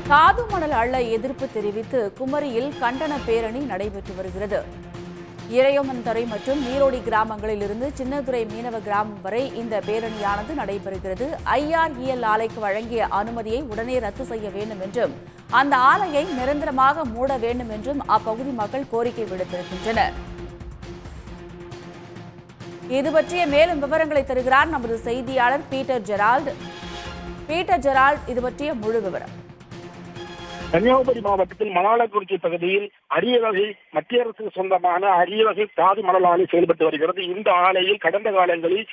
தாது மணல் அள்ள எதிர்ப்பு தெரிவித்து குமரியில் கண்டன பேரணி நடைபெற்று வருகிறது. இறையமன்துறை மற்றும் நீரோடி கிராமங்களில் இருந்து சின்னதுரை மீனவ கிராமம் வரை இந்த பேரணியானது நடைபெறுகிறது. IREL ஆலைக்கு வழங்கிய அனுமதியை உடனே ரத்து செய்ய வேண்டும் என்றும் அந்த ஆலையை நிரந்தரமாக மூட வேண்டும் என்றும் அப்பகுதி மக்கள் கோரிக்கை விடுத்திருக்கின்றனர். இது பற்றிய மேலும் விவரங்களை தருகிறார் நமது செய்தியாளர் பீட்டர் ஜெரால்ட். இது பற்றிய முழு விவரம். கன்னியாகுமரி மாவட்டத்தில் மணாலக்குறிச்சி பகுதியில் அரிய வகை மத்திய அரசுக்கு சொந்தமான அரிய வகை தாது மணல் ஆலை செயல்பட்டு வருகிறது. இந்த ஆலையில் கடந்த காலங்களில்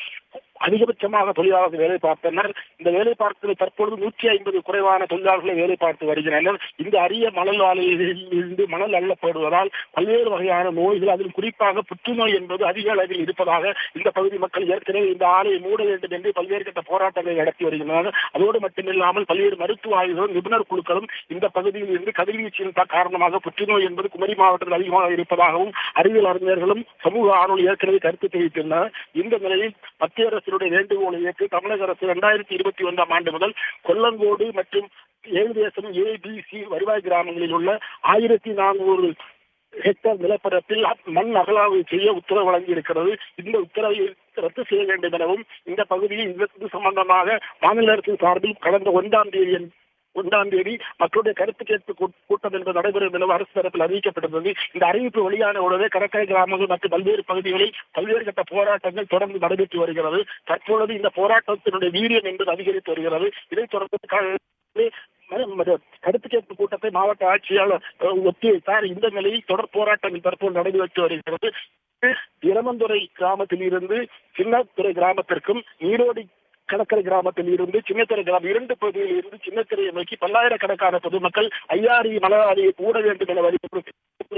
அதிகபட்சமாக தொழிலாளர்கள் வேலை பார்த்தனர். இந்த வேலை பார்த்ததில் தற்பொழுது 150 குறைவான தொழிலாளர்களை வேலை பார்த்து வருகின்றனர். இந்த அரிய மணல் ஆலையில் இருந்து மணல் அள்ளப்படுவதால் பல்வேறு வகையான நோய்கள், அதில் குறிப்பாக புற்றுநோய் என்பது அதிக அளவில் இருப்பதாக இந்த பகுதி மக்கள் ஏற்கனவே இந்த ஆலையை மூட வேண்டும் என்று பல்வேறு கட்ட போராட்டங்களை நடத்தி வருகின்றனர். அதோடு மட்டுமில்லாமல் பல்வேறு மருத்துவ ஆய்வுகளும் நிபுணர் குழுக்களும் இந்த பகுதியில் இருந்து கதிர்வீச்சின் காரணமாக புற்றுநோய் என்பது குமரி மாவட்டத்தில் அதிகமாக இருப்பதாகவும் அறிவியல் அறிஞர்களும் சமூக ஆர்வலர்கள் ஏற்கனவே கருத்து தெரிவித்துள்ளனர். இந்த நிலையில் மத்திய அரசினுடைய வேண்டுகோளை ஏற்று தமிழக அரசு 2021ஆம் ஆண்டு முதல் கொல்லங்கோடு மற்றும் ஏழுதேசம் ABC வருவாய் கிராமங்களில் உள்ள 1400 ஹெக்டேர் நிலப்பரப்பில் மண் அகலாய்வு செய்ய உத்தரவு வழங்கி இருக்கிறது. இந்த உத்தரவை ரத்து செய்ய வேண்டும் எனவும் இந்த பகுதியில் இது சம்பந்தமாக மாநில அரசின் சார்பில் கடந்த 1ஆம் தேதி மக்களுடைய கருத்து கேட்பு கூட்டம் என்பது நடைபெறும் என அரசு தரப்பில் அறிவிக்கப்பட்டிருந்தது. இந்த அறிவிப்பு வெளியான உடனே கடற்கரை கிராமங்கள் மற்றும் பல்வேறு பகுதிகளில் பல்வேறு கட்ட போராட்டங்கள் தொடர்ந்து நடைபெற்று வருகிறது. தற்பொழுது இந்த போராட்டத்தினுடைய வீரியம் என்பது அதிகரித்து வருகிறது. இதைத் தொடர்ந்து கருத்து கேட்பு கூட்டத்தை மாவட்ட ஆட்சியாளர் ஒத்திவைத்தார். இந்த நிலையில் தொடர் போராட்டங்கள் தற்போது நடைபெற்று வருகிறது. இளமந்துறை கிராமத்தில் இருந்து சின்னத்துறை கிராமத்திற்கும் நீரோடி கடற்கரை கிராமத்தில் இருந்து சின்னத்திரை கிராமம் 2 பகுதியில் இருந்து சின்னத்திரையை நோக்கி பல்லாயிரக்கணக்கான பொதுமக்கள் IRE மணல் ஆலையை மூட வேண்டும் என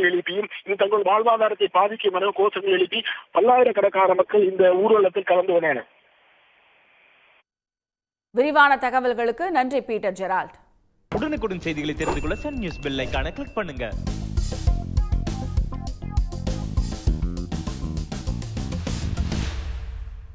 எழுப்பியும் இது தங்கள் வாழ்வாதாரத்தை பாதிக்கும் என கோஷங்கள் எழுப்பி பல்லாயிரக்கணக்கான மக்கள் இந்த ஊர்வலத்தில் கலந்து கொண்டனர். விரிவான தகவல்களுக்கு நன்றி பீட்டர் ஜெரால்ட். உடனுக்குடன் செய்திகளை தெரிந்து கொள்ள சன் நியூஸ் பெல் ஐகானை கிளிக் பண்ணுங்க.